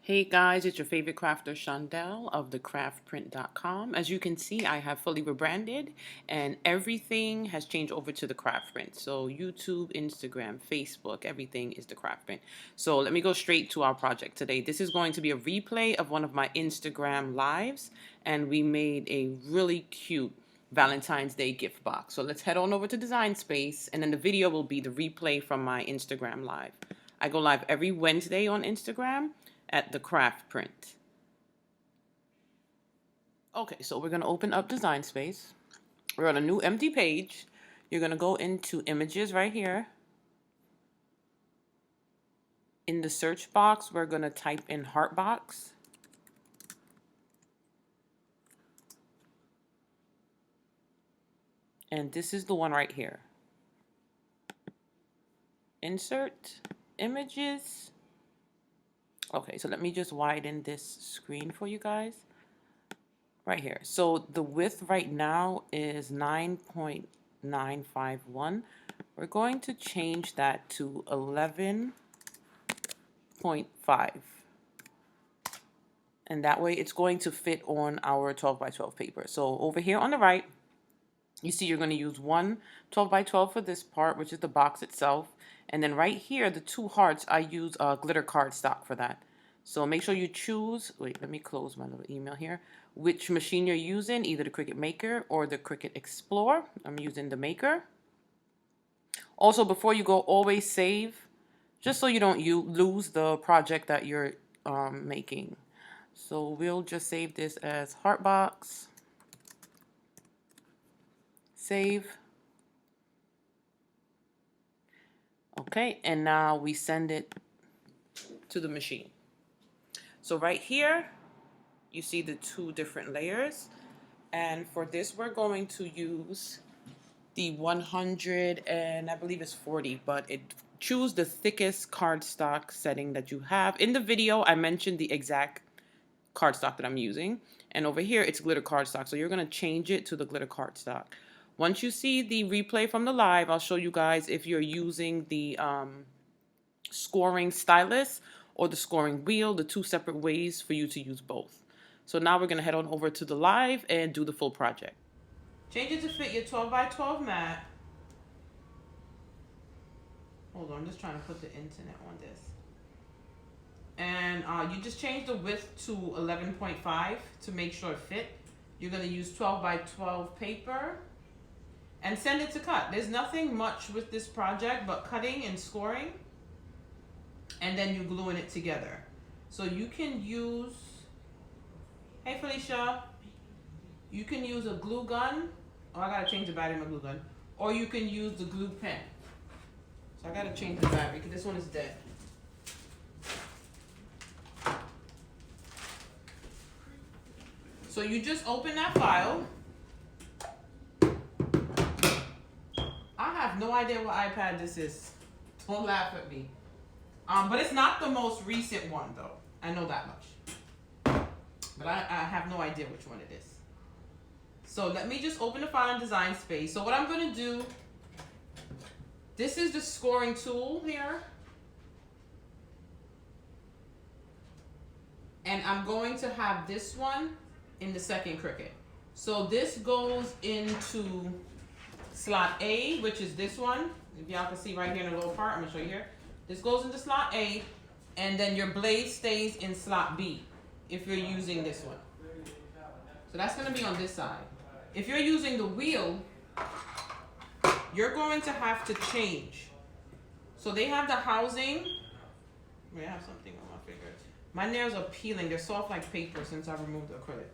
Hey guys, it's your favorite crafter Shondell of thecraftprint.com. As you can see, I have fully rebranded and everything has changed over to the craft print. So YouTube, Instagram, Facebook, everything is the craft print. So let me go straight to our project today. This is going to be a replay of one of my Instagram lives, and we made a really cute Valentine's Day gift box. So let's head on over to Design Space, and then the video will be the replay from my Instagram live. I go live every Wednesday on Instagram at the craft print. Okay, so we're going to open up Design Space. We're on a new empty page. You're going to go into images right here. In the search box, we're going to type in heart box. And this is the one right here. Insert images. Okay, so let me just widen this screen for you guys. Right here. So the width right now is 9.951. We're going to change that to 11.5. And that way it's going to fit on our 12 by 12 paper. So over here on the right, you see you're going to use one 12 by 12 for this part, which is the box itself. And then right here, the two hearts, I use glitter cardstock for that. So make sure you choose, wait, let me close my little email here, which machine you're using, either the Cricut Maker or the Cricut Explorer. I'm using the Maker. Also, before you go, always save, just so you don't lose the project that you're making. So we'll just save this as Heartbox. Save. Okay, and now we send it to the machine. So right here, you see the two different layers. And for this, we're going to use the 100 and I believe it's 40, but choose the thickest cardstock setting that you have. In the video, I mentioned the exact cardstock that I'm using. And over here, it's glitter cardstock. So you're going to change it to the glitter cardstock. Once you see the replay from the live, I'll show you guys if you're using the scoring stylus or the scoring wheel, the two separate ways for you to use both. So now we're going to head on over to the live and do the full project. Change it to fit your 12 by 12 mat. Hold on, I'm just trying to put the internet on this. And you just change the width to 11.5 to make sure it fit. You're going to use 12 by 12 paper and send it to cut. There's nothing much with this project but cutting and scoring, and then you're gluing it together. So you can use, hey Felicia, you can use a glue gun. Oh, I gotta change the battery in my glue gun. Or you can use the glue pen. So I gotta change the battery because this one is dead. So you just open that file. I have no idea what iPad this is. Don't laugh at me. But it's not the most recent one though. I know that much. But I have no idea which one it is. So let me just open the file in Design Space. So what I'm going to do, this is the scoring tool here. And I'm going to have this one in the second Cricut. So this goes into slot A, which is this one. If y'all can see right here in the lower part, I'm going to show you here. This goes into slot A, and then your blade stays in slot B if you're using this one. So that's going to be on this side. If you're using the wheel, you're going to have to change. So they have the housing. Wait, I have something on my finger. My nails are peeling. They're soft like paper since I removed the acrylic.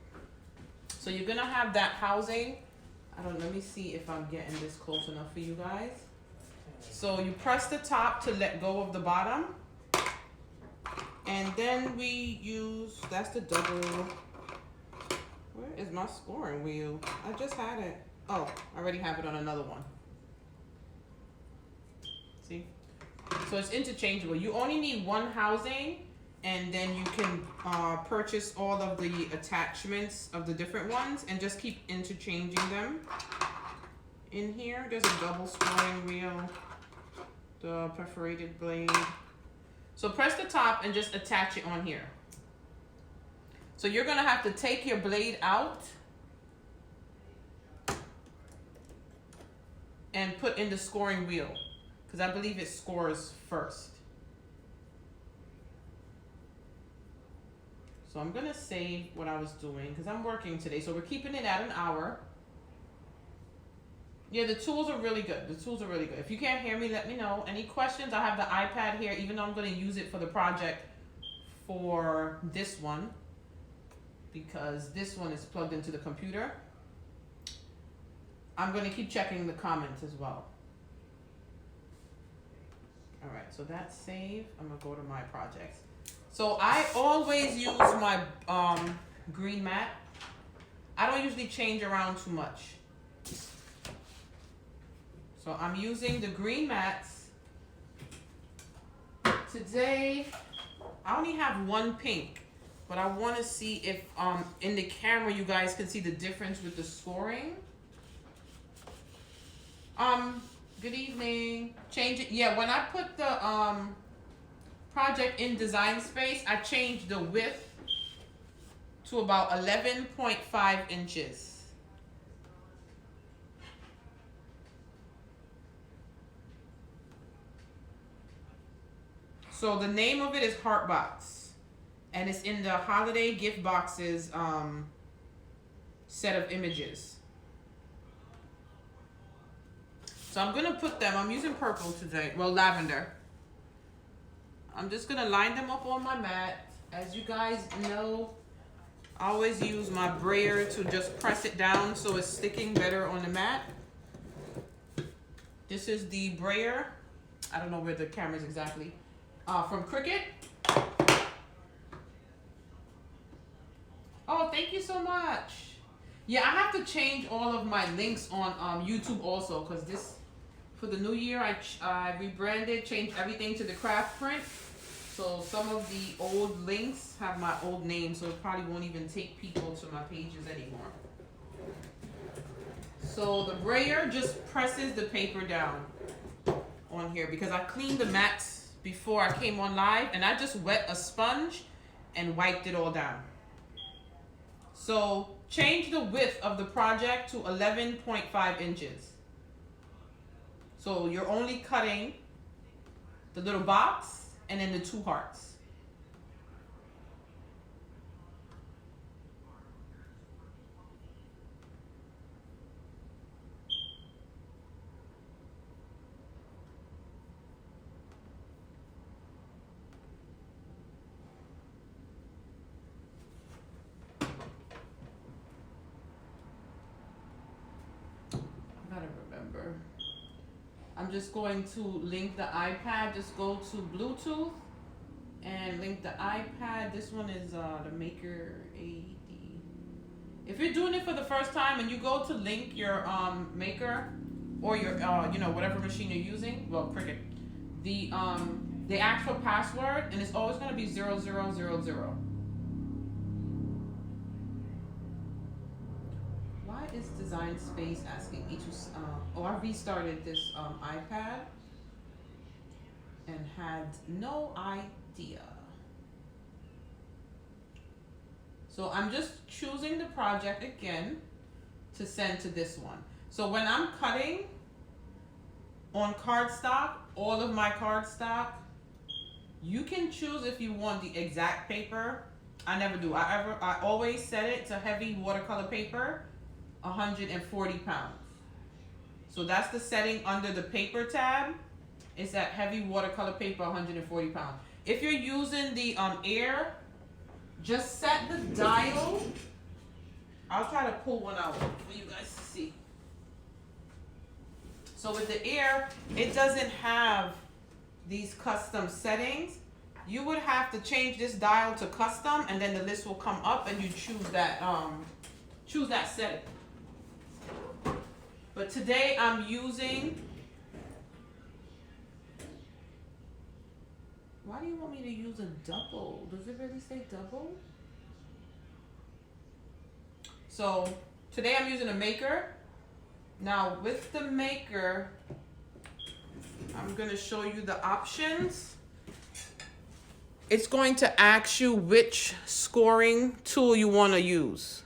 So you're going to have that housing. Let me see if I'm getting this close enough for you guys. So you press the top to let go of the bottom. And then we use, that's the double. Where is my scoring wheel? I just had it. Oh, I already have it on another one. See? So it's interchangeable. You only need one housing, and then you can purchase all of the attachments of the different ones and just keep interchanging them. In here, there's a double scoring wheel, the perforated blade. So press the top and just attach it on here. So you're gonna have to take your blade out and put in the scoring wheel, because I believe it scores first. So I'm gonna save what I was doing because I'm working today. So we're keeping it at an hour. Yeah, the tools are really good. The tools are really good. If you can't hear me, let me know. Any questions? I have the iPad here, even though I'm gonna use it for the project for this one, because this one is plugged into the computer. I'm going to keep checking the comments as well. All right, so that's saved. I'm going to go to my projects. So I always use my green mat. I don't usually change around too much. So I'm using the green mats. Today, I only have one pink, but I want to see if in the camera you guys can see the difference with the scoring. Good evening. Change it. Yeah, when I put the project in Design Space, I changed the width to about 11.5 inches. So the name of it is Heart Box, and it's in the holiday gift boxes set of images. So I'm gonna put them, I'm using purple today, well, lavender. I'm just gonna line them up on my mat. As you guys know, I always use my brayer to just press it down so it's sticking better on the mat. This is the brayer. I don't know where the camera is exactly. From Cricut. Oh, thank you so much. Yeah, I have to change all of my links on YouTube also, because this, for the new year, I rebranded, changed everything to the craft print. So some of the old links have my old name, so it probably won't even take people to my pages anymore. So the brayer just presses the paper down on here, because I cleaned the mats before I came on live, and I just wet a sponge and wiped it all down. So change the width of the project to 11.5 inches. So you're only cutting the little box and then the two hearts. I'm just going to link the iPad. Just go to Bluetooth and link the iPad. This one is the Maker AD. If you're doing it for the first time and you go to link your Maker or your you know, whatever machine you're using, well, Cricut, the actual password, and it's always going to be 0000. Why is Design Space asking me to? I restarted this iPad and had no idea. So I'm just choosing the project again to send to this one. So when I'm cutting on cardstock, all of my cardstock, you can choose if you want the exact paper. I never do. I always set it to heavy watercolor paper, 140 pounds. So that's the setting under the paper tab. It's that heavy watercolor paper, 140 pounds. If you're using the air, just set the dial. I'll try to pull one out for you guys to see. So with the air, it doesn't have these custom settings. You would have to change this dial to custom, and then the list will come up and you choose that setting. But today I'm using, why do you want me to use a double? Does it really say double? So today I'm using a Maker. Now with the Maker, I'm gonna show you the options. it's going to ask you which scoring tool you want to use.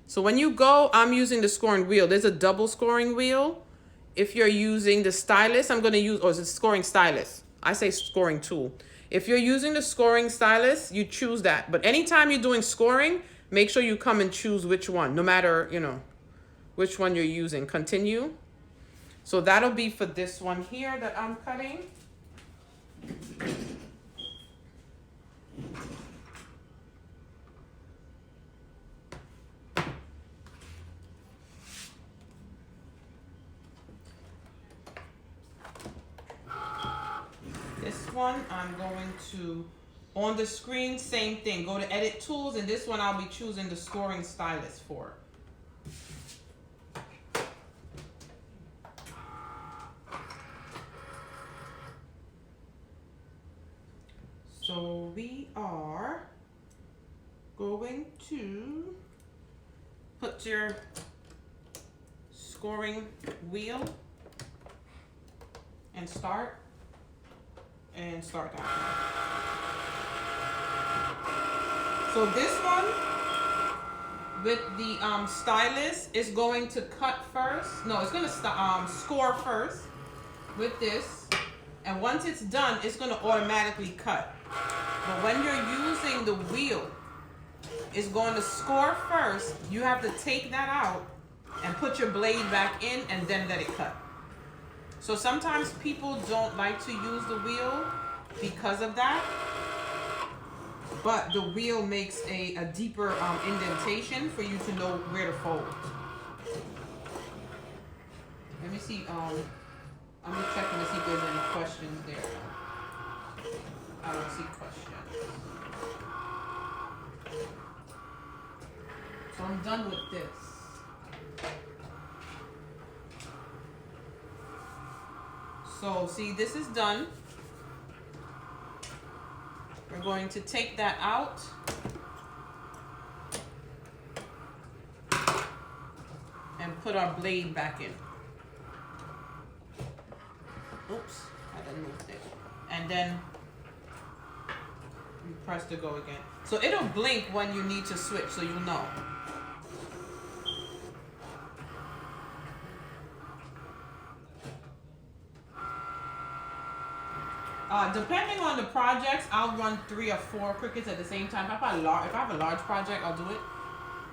So when you go, I'm using the scoring wheel. There's a double scoring wheel. If you're using the stylus, I'm going to use, or is it scoring stylus? I say scoring tool. If you're using the scoring stylus, you choose that. But anytime you're doing scoring, make sure you come and choose which one, no matter, you know, which one you're using. Continue. So that'll be for this one here that I'm cutting. This one I'm going to, on the screen, same thing. Go to edit tools, and this one I'll be choosing the scoring stylus for. So we are going to put your scoring wheel and start that. So this one with the stylus is going to cut first. No, it's going to score first with this, and once it's done, it's going to automatically cut. But when you're using the wheel, it's going to score first. You have to take that out and put your blade back in and then let it cut. So sometimes people don't like to use the wheel because of that. But the wheel makes a deeper indentation for you to know where to fold. Let me see, I'm just checking to see if there's any questions there. I don't see questions. So I'm done with this. So see, this is done. We're going to take that out. And put our blade back in. Oops, I didn't move it. And then you press to go again. So it'll blink when you need to switch, so you know. Depending on the projects, I'll run 3 or 4 Cricuts at the same time. If I have a large project, I'll do it.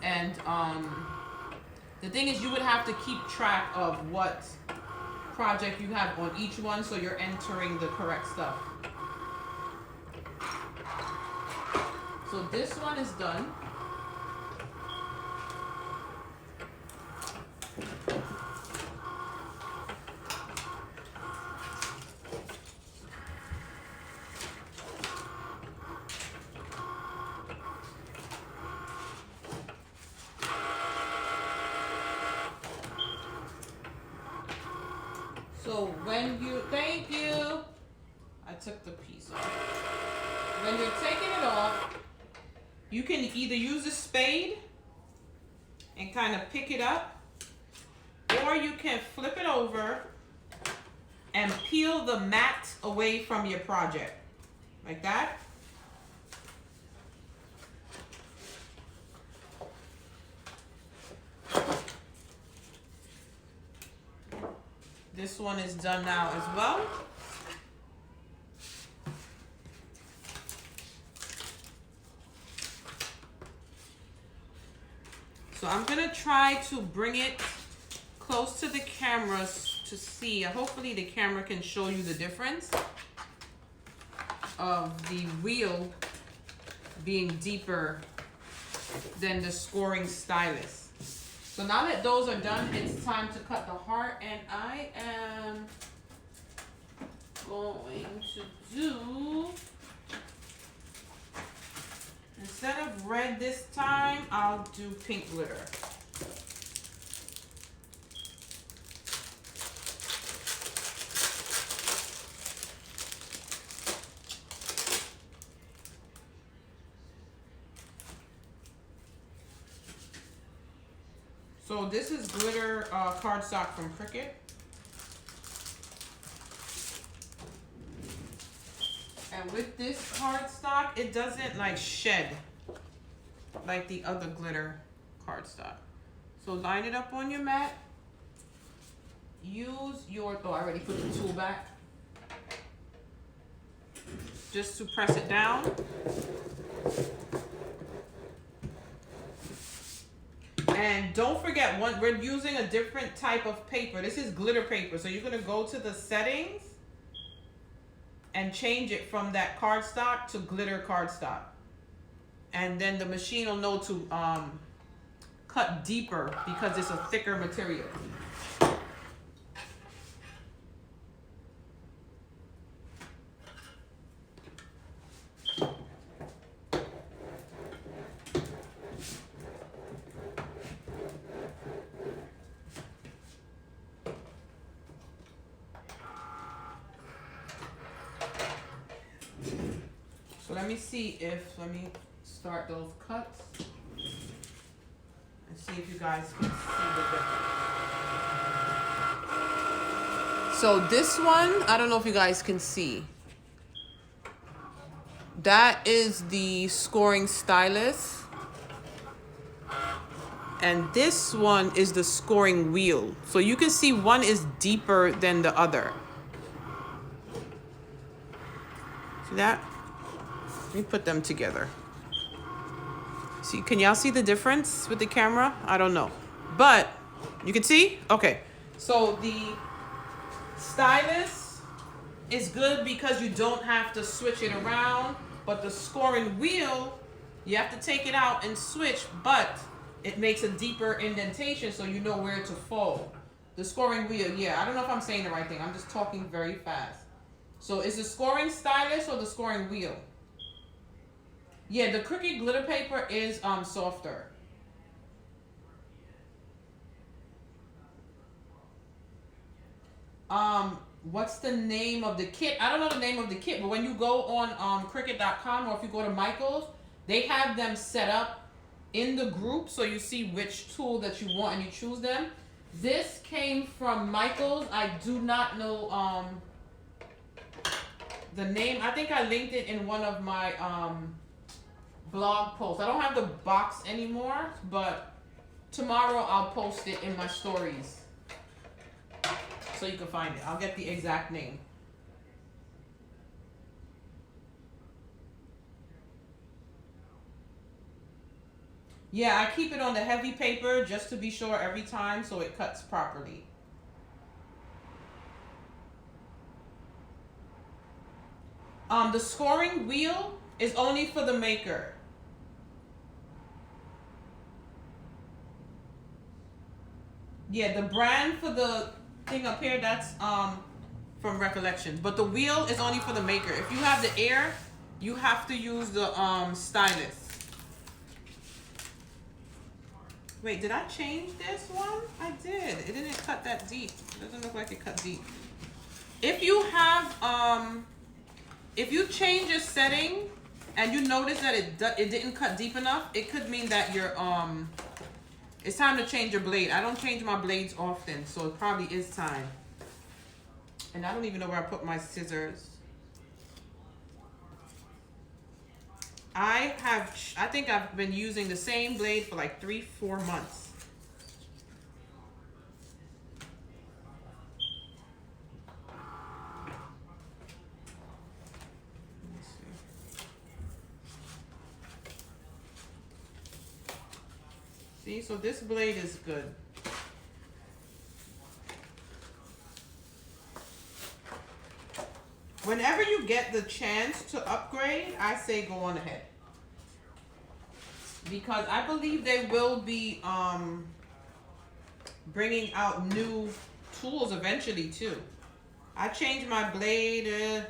And the thing is, you would have to keep track of what project you have on each one, so you're entering the correct stuff. So this one is done. So when you, thank you, I took the piece off. When you're taking it off, you can either use a spade and kind of pick it up, or you can flip it over and peel the mat away from your project, like that. This one is done now as well. So I'm gonna try to bring it close to the camera to see. Hopefully the camera can show you the difference of the wheel being deeper than the scoring stylus. So now that those are done, it's time to cut the heart, and I am going to do, instead of red this time, I'll do pink glitter. So this is glitter cardstock from Cricut. with this cardstock, it doesn't like shed like the other glitter cardstock. So line it up on your mat. Use your, oh, I already put the tool back. Just to press it down. And don't forget, we're using a different type of paper. This is glitter paper. So you're gonna go to the settings and change it from that cardstock to glitter cardstock. And then the machine will know to cut deeper because it's a thicker material. So let me see if, let me start those cuts and see if you guys can see the difference. So this one, I don't know if you guys can see. That is the scoring stylus. And this one is the scoring wheel. So you can see one is deeper than the other. See that? Let me put them together. See, can y'all see the difference with the camera? I don't know. But you can see? Okay. So the stylus is good because you don't have to switch it around. But the scoring wheel, you have to take it out and switch, but it makes a deeper indentation so you know where to fold. The scoring wheel, yeah, I don't know if I'm saying the right thing. I'm just talking very fast. So is the scoring stylus or the scoring wheel? Yeah, the Cricut glitter paper is softer. What's the name of the kit? I don't know the name of the kit, but when you go on Cricut.com or if you go to Michael's, they have them set up in the group so you see which tool that you want and you choose them. This came from Michael's. I do not know the name. I think I linked it in one of my blog posts. I don't have the box anymore, but tomorrow I'll post it in my stories so you can find it. I'll get the exact name. Yeah, I keep it on the heavy paper just to be sure every time so it cuts properly. The scoring wheel is only for the maker. Yeah, the brand for the thing up here, that's from Recollections. But the wheel is only for the maker. If you have the air, you have to use the stylus. Wait, did I change this one? I did. It didn't cut that deep. It doesn't look like it cut deep. If you have, if you change your setting and you notice that it didn't cut deep enough, it could mean that you're, it's time to change your blade. I don't change my blades often, so it probably is time. And I don't even know where I put my scissors. I think I've been using the same blade for like 3-4 months. See, so this blade is good. Whenever you get the chance to upgrade, I say go on ahead. Because I believe they will be bringing out new tools eventually too. I change my blade.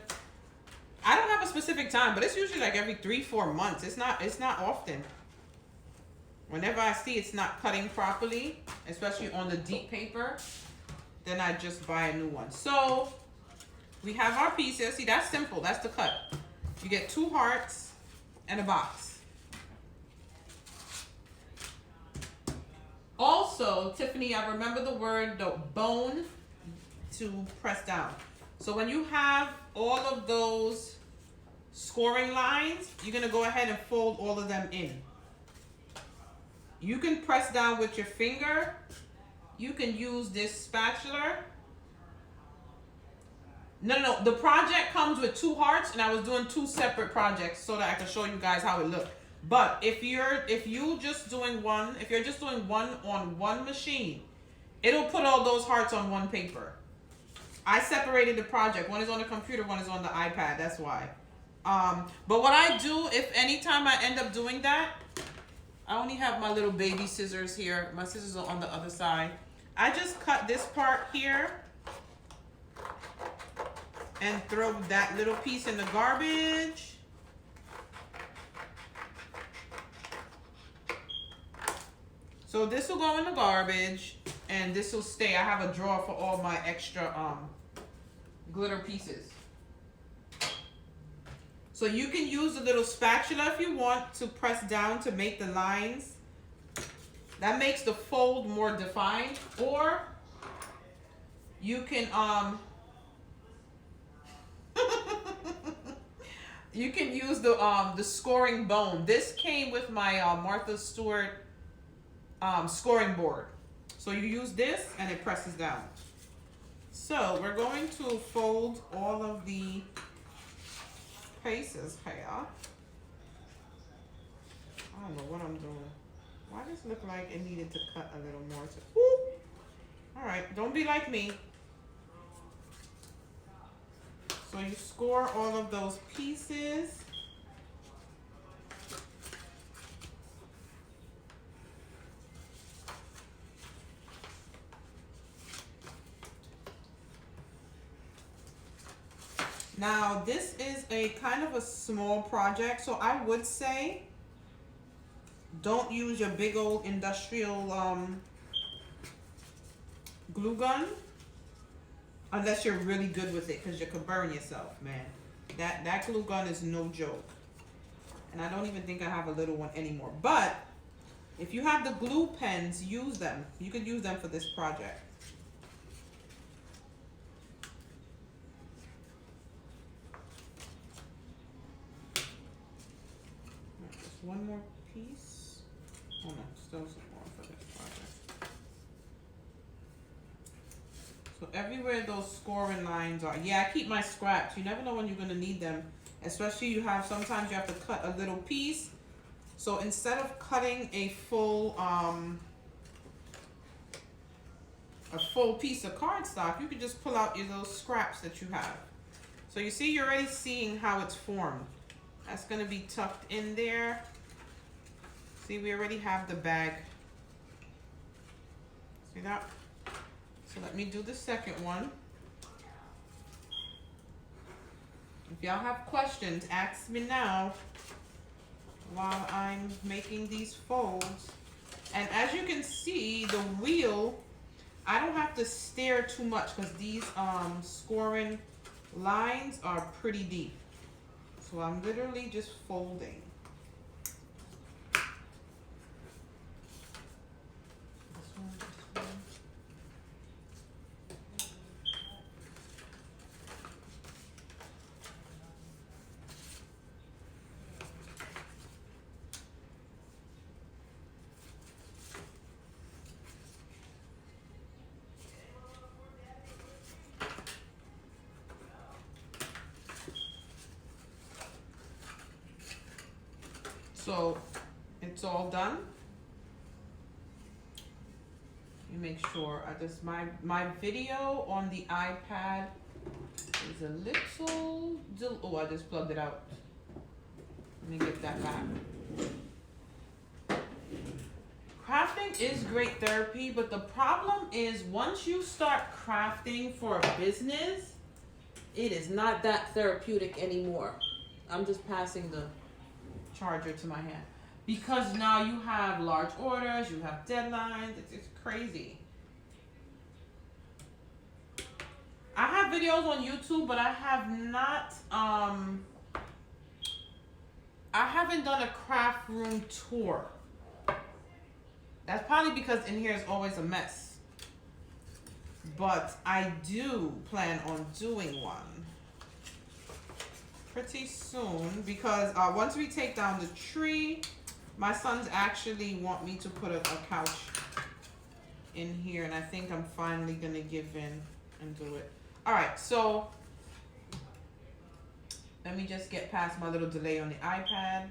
I don't have a specific time, but it's usually like every 3-4 months. It's not often. Whenever I see it's not cutting properly, especially on the deep paper, then I just buy a new one. So we have our pieces. See, that's simple. That's the cut. You get 2 hearts and a box. Also, Tiffany, I remember the word, the bone to press down. So when you have all of those scoring lines, you're gonna go ahead and fold all of them in. You can press down with your finger. You can use this spatula. No. The project comes with 2 hearts, and I was doing 2 separate projects so that I can show you guys how it looked. But if you're just doing one on one machine, it'll put all those hearts on one paper. I separated the project. One is on the computer, one is on the iPad. That's why. But what I do, if anytime I end up doing that, I only have my little baby scissors here. My scissors are on the other side. I just cut this part here and throw that little piece in the garbage. So this will go in the garbage and this will stay. I have a drawer for all my extra glitter pieces. So you can use a little spatula if you want to press down to make the lines. That makes the fold more defined. Or you can you can use the scoring bone. This came with my Martha Stewart scoring board. So you use this and it presses down. So we're going to fold all of the pieces here. I don't know what I'm doing. Why does it look like it needed to cut a little more? All right, don't be like me. So you score all of those pieces. Now this is a kind of a small project, so I would say don't use your big old industrial glue gun unless you're really good with it, because you could burn yourself, man. That glue gun is no joke. And I don't even think I have a little one anymore. But if you have the glue pens, use them. You could use them for this project. Just one more piece. Oh no, still some more for this project. So everywhere those scoring lines are, yeah, I keep my scraps. You never know when you're gonna need them. Especially sometimes you have to cut a little piece. So instead of cutting a full piece of cardstock, you can just pull out your little scraps that you have. So you see, you're already seeing how it's formed. That's gonna be tucked in there. See, we already have the bag. See that? So let me do the second one. If y'all have questions, ask me now while I'm making these folds. And as you can see, the wheel, I don't have to stare too much because these scoring lines are pretty deep. So I'm literally just folding. This one, this one. So it's all done. You make sure my video on the iPad is a little, oh, I just plugged it out. Let me get that back. Crafting is great therapy, but the problem is once you start crafting for a business, it is not that therapeutic anymore. I'm just passing the charger to my hand because now you have large orders, you have deadlines. It's crazy. I have videos on YouTube, but I have not I haven't done a craft room tour. That's probably because in here is always a mess, but I do plan on doing one. pretty soon because once we take down the tree, my sons actually want me to put a couch in here, and I think I'm finally gonna give in and do it. All right, so let me just get past my little delay on the iPad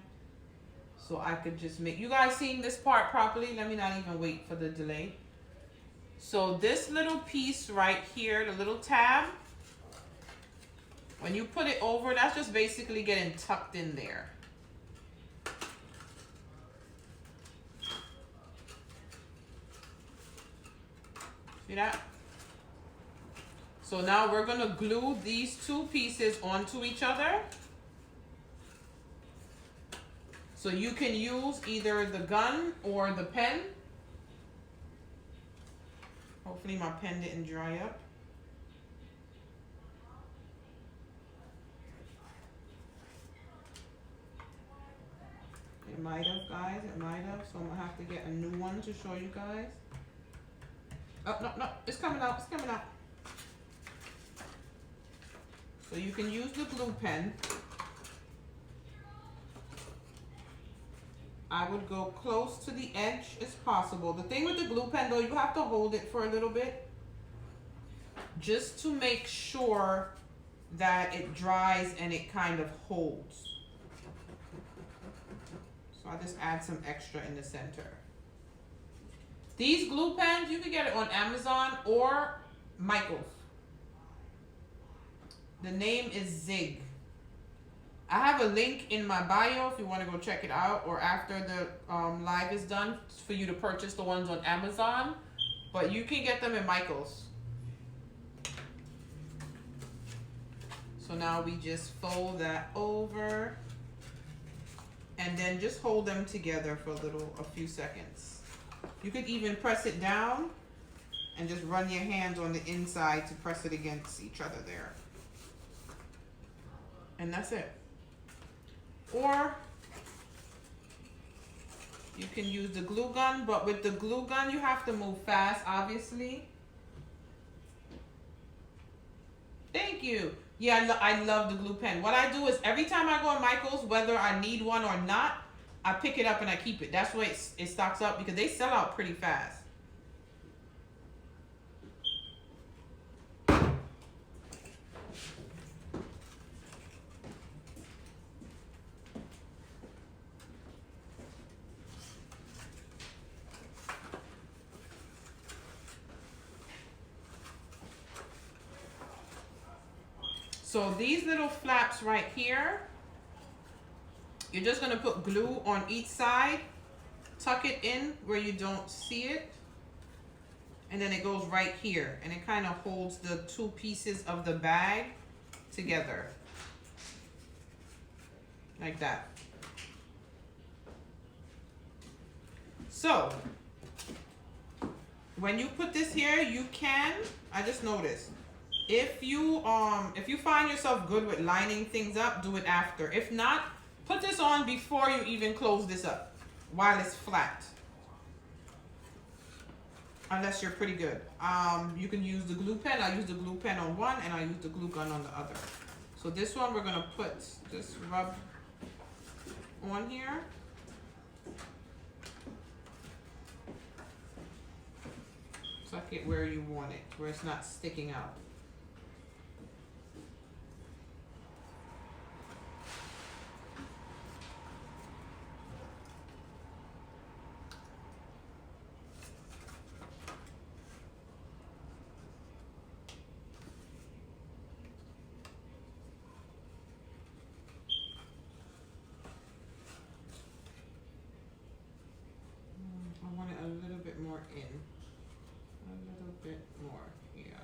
so I could just make, you guys seeing this part properly? Let me not even wait for the delay. So this little piece right here, the little tab, when you put it over, that's just basically getting tucked in there. See that? So now we're gonna glue these two pieces onto each other. So you can use either the gun or the pen. Hopefully my pen didn't dry up. It might have, guys, it might have. So I'm gonna have to get a new one to show you guys. Oh, no, it's coming out, it's coming out. So you can use the glue pen. I would go close to the edge as possible. The thing with the glue pen though, you have to hold it for a little bit just to make sure that it dries and it kind of holds. So I just add some extra in the center. These glue pens, you can get it on Amazon or Michael's. The name is Zig. I have a link in my bio if you want to go check it out, or after the live is done for you to purchase the ones on Amazon. But you can get them in Michael's. So now we just fold that over and then just hold them together for a few seconds. You could even press it down and just run your hands on the inside to press it against each other there. And that's it. Or you can use the glue gun, but with the glue gun you have to move fast, obviously. Thank you. Yeah, I love the glue pen. What I do is every time I go to Michael's, whether I need one or not, I pick it up and I keep it. That's why it stocks up, because they sell out pretty fast. So these little flaps right here, you're just gonna put glue on each side, tuck it in where you don't see it, and then it goes right here, and it kind of holds the two pieces of the bag together, like that. So when you put this here, you can, I just noticed, if you find yourself good with lining things up, do it after. If not, put this on before you even close this up while it's flat. Unless you're pretty good. You can use the glue pen. I use the glue pen on one and I use the glue gun on the other. So this one we're gonna put, just rub on here. Tuck it where you want it, where it's not sticking out. I want it a little bit more in. A little bit more here.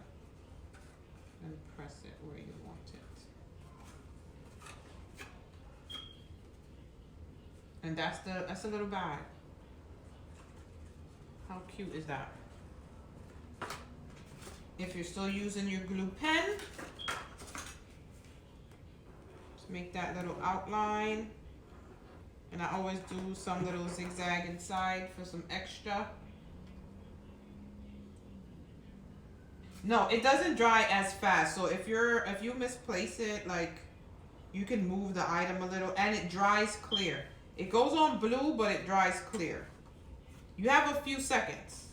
And press it where you want it. And that's a little bag. How cute is that? If you're still using your glue pen, just make that little outline. And I always do some little zigzag inside for some extra. No, it doesn't dry as fast. So if you misplace it, like You can move the item a little, and it dries clear. It goes on blue, but it dries clear. You have a few seconds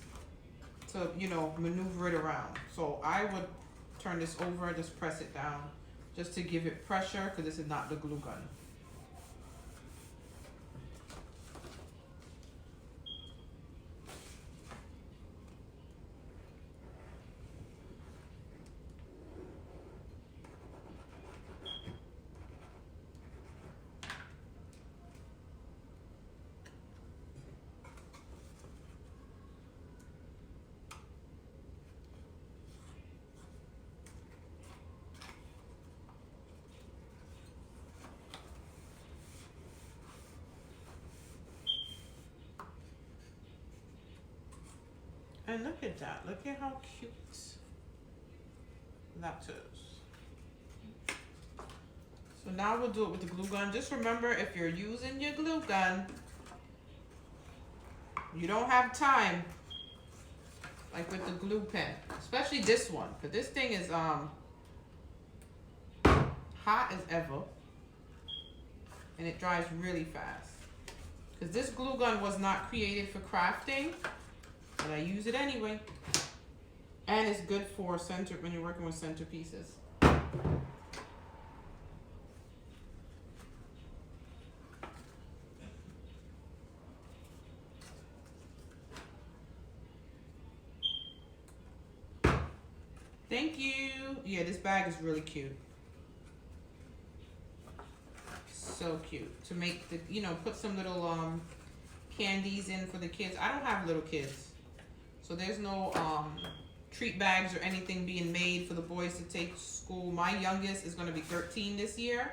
to, you know, maneuver it around. So I would turn this over, just press it down, just to give it pressure, because this is not the glue gun. And look at that. Look at how cute that is. So now we'll do it with the glue gun. Just remember, if you're using your glue gun, you don't have time like with the glue pen, especially this one, because this thing is hot as ever, and it dries really fast. Because this glue gun was not created for crafting, but I use it anyway. And it's good for center when you're working with centerpieces. Thank you. Yeah, this bag is really cute. So cute. To make the, you know, put some little candies in for the kids. I don't have little kids, so there's no treat bags or anything being made for the boys to take to school. My youngest is going to be 13 this year,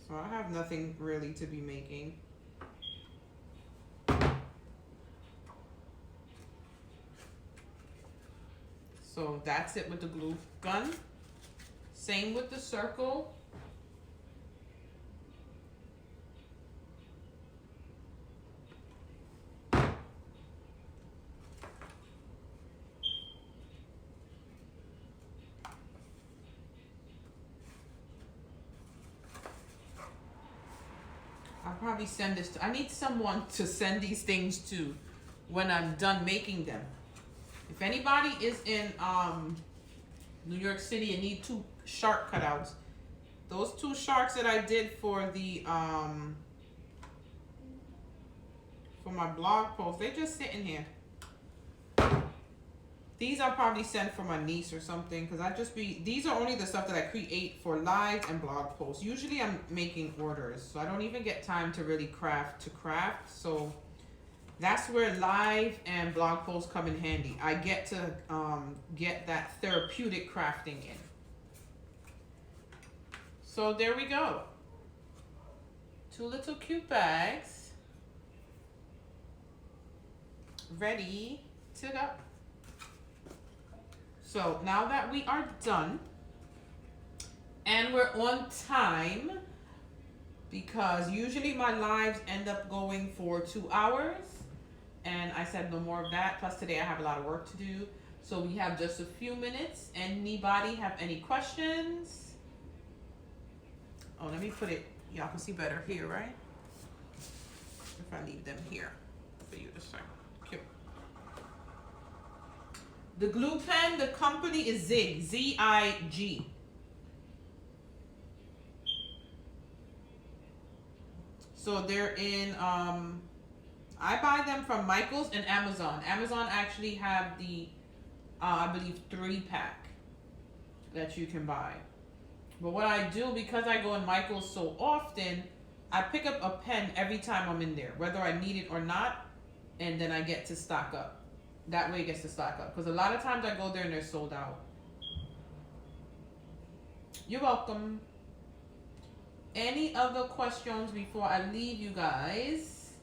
so I have nothing really to be making. So that's it with the glue gun. Same with the circle. I'll probably send this to, I need someone to send these things to when I'm done making them. If anybody is in New York City and need 2 shark cutouts, those 2 sharks that I did for the for my blog post, they're just sitting here. These I'll probably send for my niece or something, because these are only the stuff that I create for live and blog posts. Usually I'm making orders, so I don't even get time to really craft. So that's where live and blog posts come in handy. I get to get that therapeutic crafting in. So there we go. 2 little cute bags ready to go. So now that we are done, and we're on time, because usually my lives end up going for 2 hours, and I said no more of that. Plus today I have a lot of work to do, so we have just a few minutes. Anybody have any questions? Oh, let me put it, y'all can see better here, right? If I leave them here for you to see. Cute. The glue pen, the company is Zig, Z-I-G. So they're in, I buy them from Michael's and Amazon. Amazon actually have the, I believe 3-pack that you can buy. But what I do, because I go in Michael's so often, I pick up a pen every time I'm in there, whether I need it or not, and then I get to stock up. That way it gets to stock up. Because a lot of times I go there and they're sold out. You're welcome. Any other questions before I leave you guys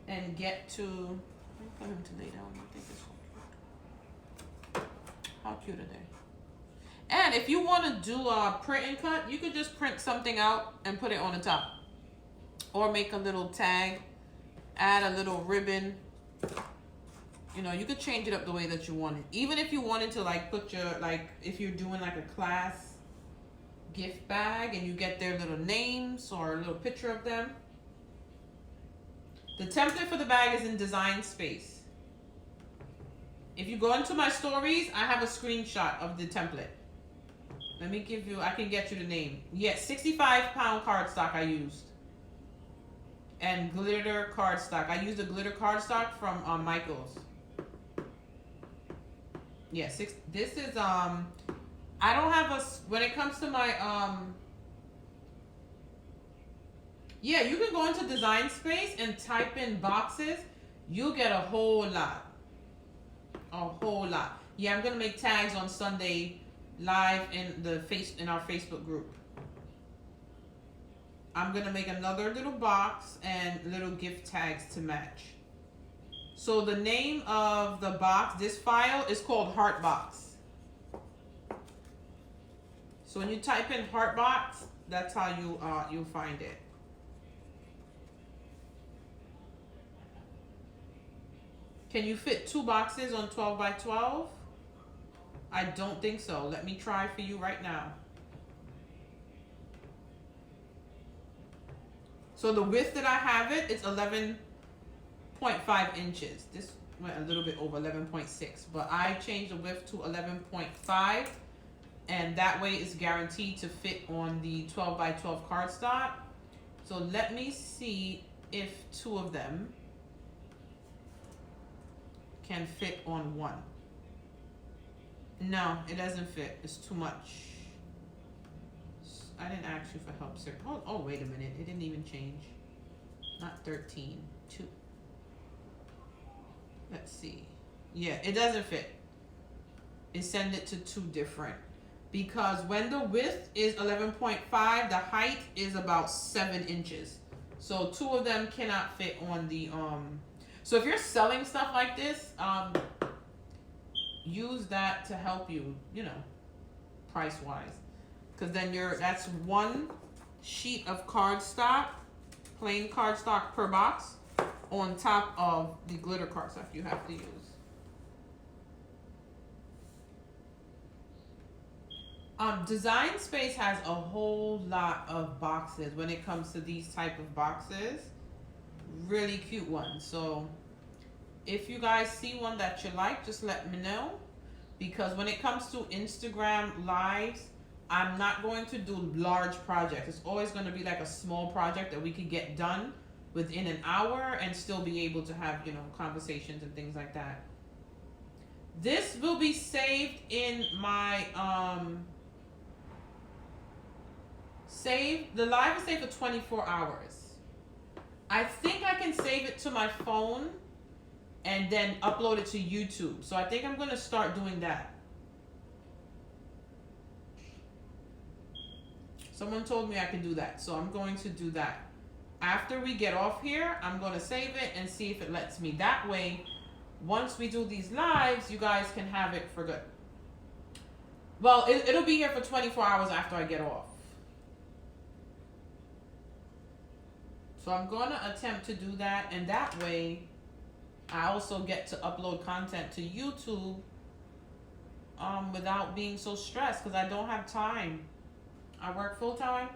and get to, I'm going to lay down. I think it's so cute. How cute are they? And if you want to do a print and cut, you could just print something out and put it on the top. Or make a little tag, add a little ribbon. You know, you could change it up the way that you want it. Even if you wanted to like put your, like if you're doing like a class gift bag and you get their little names or a little picture of them. The template for the bag is in Design Space. If you go into my stories, I have a screenshot of the template. Let me give you, I can get you the name. Yes, 65-pound cardstock I used. And glitter cardstock. I used a glitter cardstock from Michael's. Yeah, this is, I don't have a, when it comes to my, yeah, you can go into Design Space and type in boxes. You'll get a whole lot. A whole lot. Yeah, I'm gonna make tags on Sunday live in our Facebook group. I'm gonna make another little box and little gift tags to match. So the name of the box, this file, is called Heart Box. So when you type in Heart Box, that's how you'll find it. Can you fit 2 boxes on 12 by 12? I don't think so. Let me try for you right now. So the width that I have it's 11.5 inches. This went a little bit over 11.6, but I changed the width to 11.5, and that way it's guaranteed to fit on the 12 by 12 cardstock. So let me see if 2 of them can fit on one. No, it doesn't fit. It's too much. I didn't ask you for help, sir. Oh, wait a minute. It didn't even change. Not 13. 2. Let's see. Yeah, it doesn't fit. It send it to 2 different. Because when the width is 11.5, the height is about 7 inches. So 2 of them cannot fit on the so if you're selling stuff like this, use that to help you, price wise. Because then that's 1 sheet of cardstock, plain cardstock per box, on top of the glitter cardstock you have to use. Design Space has a whole lot of boxes when it comes to these type of boxes. Really cute ones. So if you guys see one that you like, just let me know. Because when it comes to Instagram lives, I'm not going to do large projects. It's always going to be like a small project that we can get done within an hour and still be able to have, conversations and things like that. This will be saved in my, the live is saved for 24 hours. I think I can save it to my phone and then upload it to YouTube. So I think I'm going to start doing that. Someone told me I could do that. So I'm going to do that. After we get off here, I'm going to save it and see if it lets me. That way, once we do these lives, you guys can have it for good. Well, it'll be here for 24 hours after I get off. So I'm going to attempt to do that, and that way I also get to upload content to YouTube without being so stressed, because I don't have time. I work full time,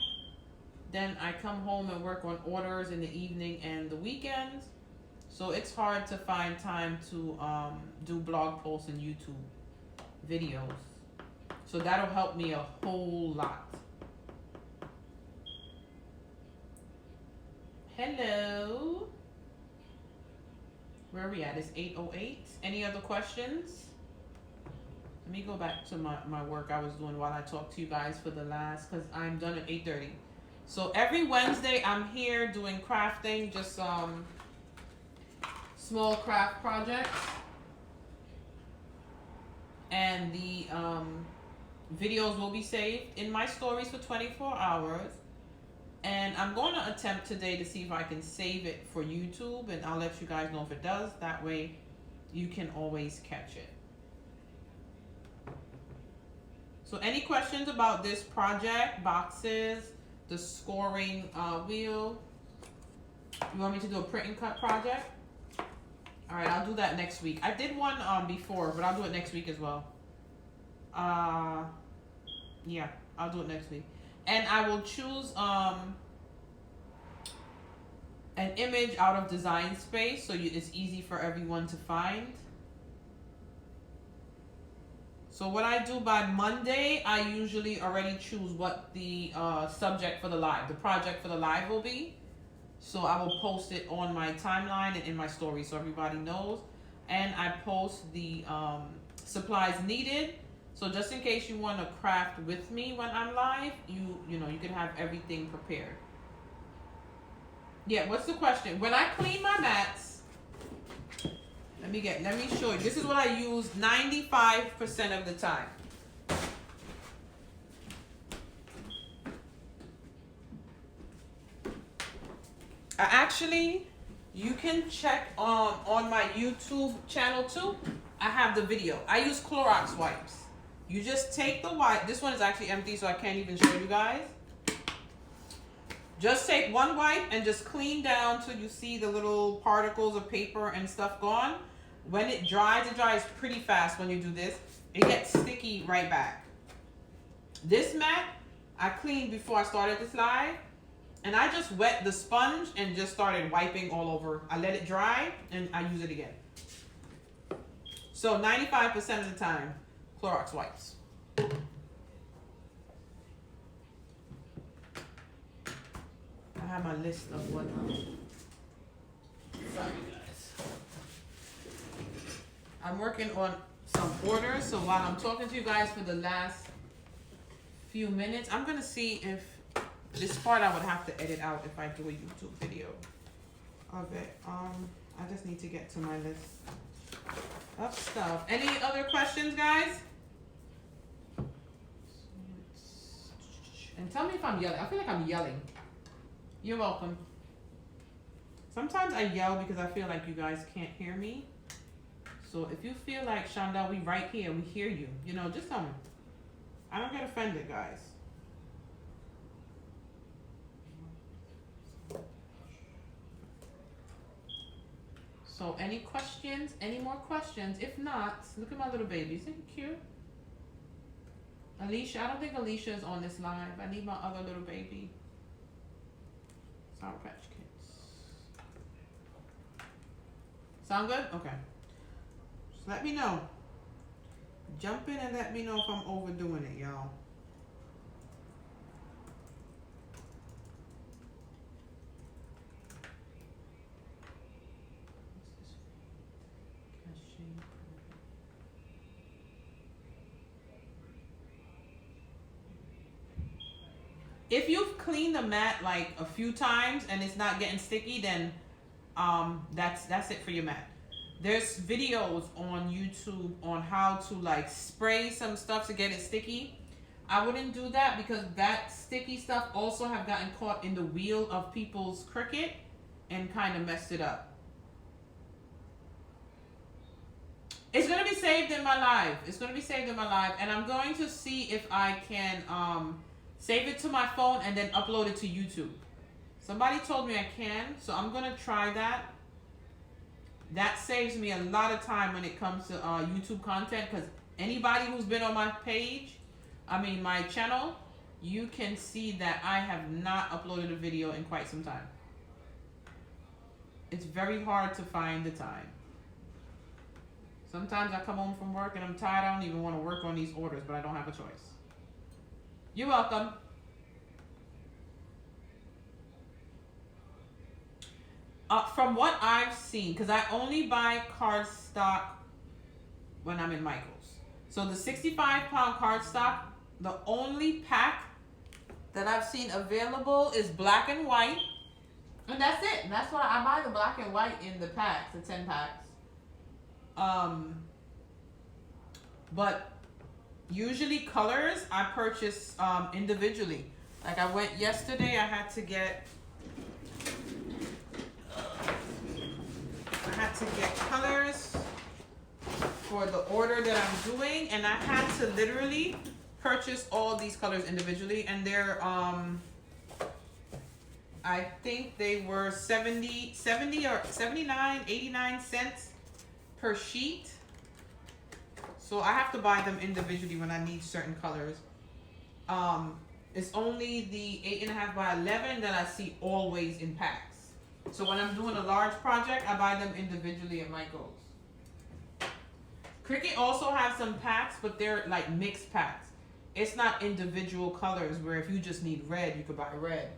then I come home and work on orders in the evening and the weekends. So it's hard to find time to do blog posts and YouTube videos. So that'll help me a whole lot. Hello. Where are we at? It's 8:08. Any other questions? Let me go back to my work I was doing while I talked to you guys for the last, because I'm done at 8:30. So every Wednesday I'm here doing crafting, just small craft projects. And the videos will be saved in my stories for 24 hours. And I'm going to attempt today to see if I can save it for YouTube, and I'll let you guys know if it does. That way you can always catch it. So any questions about this project, boxes, the scoring wheel? You want me to do a print and cut project? All right, I'll do that next week. I did one before, but I'll do it next week as well. Yeah, I'll do it next week. And I will choose an image out of Design Space so it's easy for everyone to find. So what I do by Monday, I usually already choose what the subject for the live, the project for the live will be. So I will post it on my timeline and in my story so everybody knows. And I post the supplies needed. So just in case you want to craft with me when I'm live, you know, you can have everything prepared. Yeah, what's the question? When I clean my mats, let me show you. This is what I use 95% of the time. Actually, you can check on my YouTube channel too. I have the video. I use Clorox wipes. You just take the wipe. This one is actually empty, so I can't even show you guys. Just take one wipe and just clean down till you see the little particles of paper and stuff gone. When it dries pretty fast when you do this. It gets sticky right back. This mat, I cleaned before I started this live. And I just wet the sponge and just started wiping all over. I let it dry and I use it again. So 95% of the time, Clorox wipes. I have my list of what. Sorry guys. I'm working on some orders, so while I'm talking to you guys for the last few minutes, I'm gonna see if this part I would have to edit out if I do a YouTube video of it. I just need to get to my list of stuff. Any other questions, guys? And tell me if I'm yelling. I feel like I'm yelling. You're welcome. Sometimes I yell because I feel like you guys can't hear me. So if you feel like, Shondell, we right here, we hear you. You know, just tell me. I don't get offended, guys. So any questions? Any more questions? If not, look at my little baby. Isn't he cute? Alicia, I don't think Alicia is on this live. I need my other little baby. Sour Patch Kids. Sound good? Okay. Just let me know. Jump in and let me know if I'm overdoing it, y'all. If you've cleaned the mat like a few times and it's not getting sticky, then that's it for your mat. There's videos on YouTube on how to like spray some stuff to get it sticky. I wouldn't do that because that sticky stuff also have gotten caught in the wheel of people's Cricut and kind of messed it up. It's gonna be saved in my live. It's gonna be saved in my live, and I'm going to see if I can save it to my phone and then upload it to YouTube. Somebody told me I can, so I'm gonna try that. That saves me a lot of time when it comes to YouTube content, because anybody who's been on my page, my channel, you can see that I have not uploaded a video in quite some time. It's very hard to find the time. Sometimes I come home from work and I'm tired. I don't even want to work on these orders, but I don't have a choice. You're welcome. From what I've seen, because I only buy cardstock when I'm in Michael's. So the 65-pound cardstock, the only pack that I've seen available is black and white. And that's it. And that's why I buy the black and white in the packs, the 10 packs. But usually colors I purchase individually. Like I went yesterday, I had to get colors for the order that I'm doing, and I had to literally purchase all these colors individually, and they're I think they were 70 or 79, 89 cents per sheet. So I have to buy them individually when I need certain colors. It's only the 8.5 by 11 that I see always in packs. So when I'm doing a large project, I buy them individually at Michael's. Cricut also has some packs, but they're like mixed packs. It's not individual colors where if you just need red, you could buy red.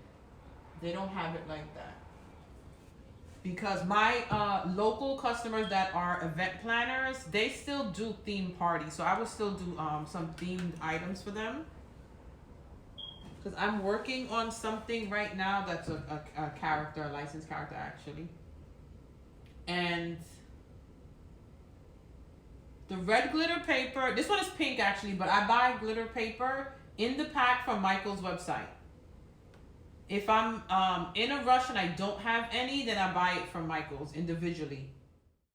They don't have it like that. Because my local customers that are event planners, they still do theme parties. So I will still do some themed items for them. Because I'm working on something right now that's a character, a licensed character actually. And the red glitter paper, this one is pink actually, but I buy glitter paper in the pack from Michael's website. If I'm in a rush and I don't have any, then I buy it from Michael's individually.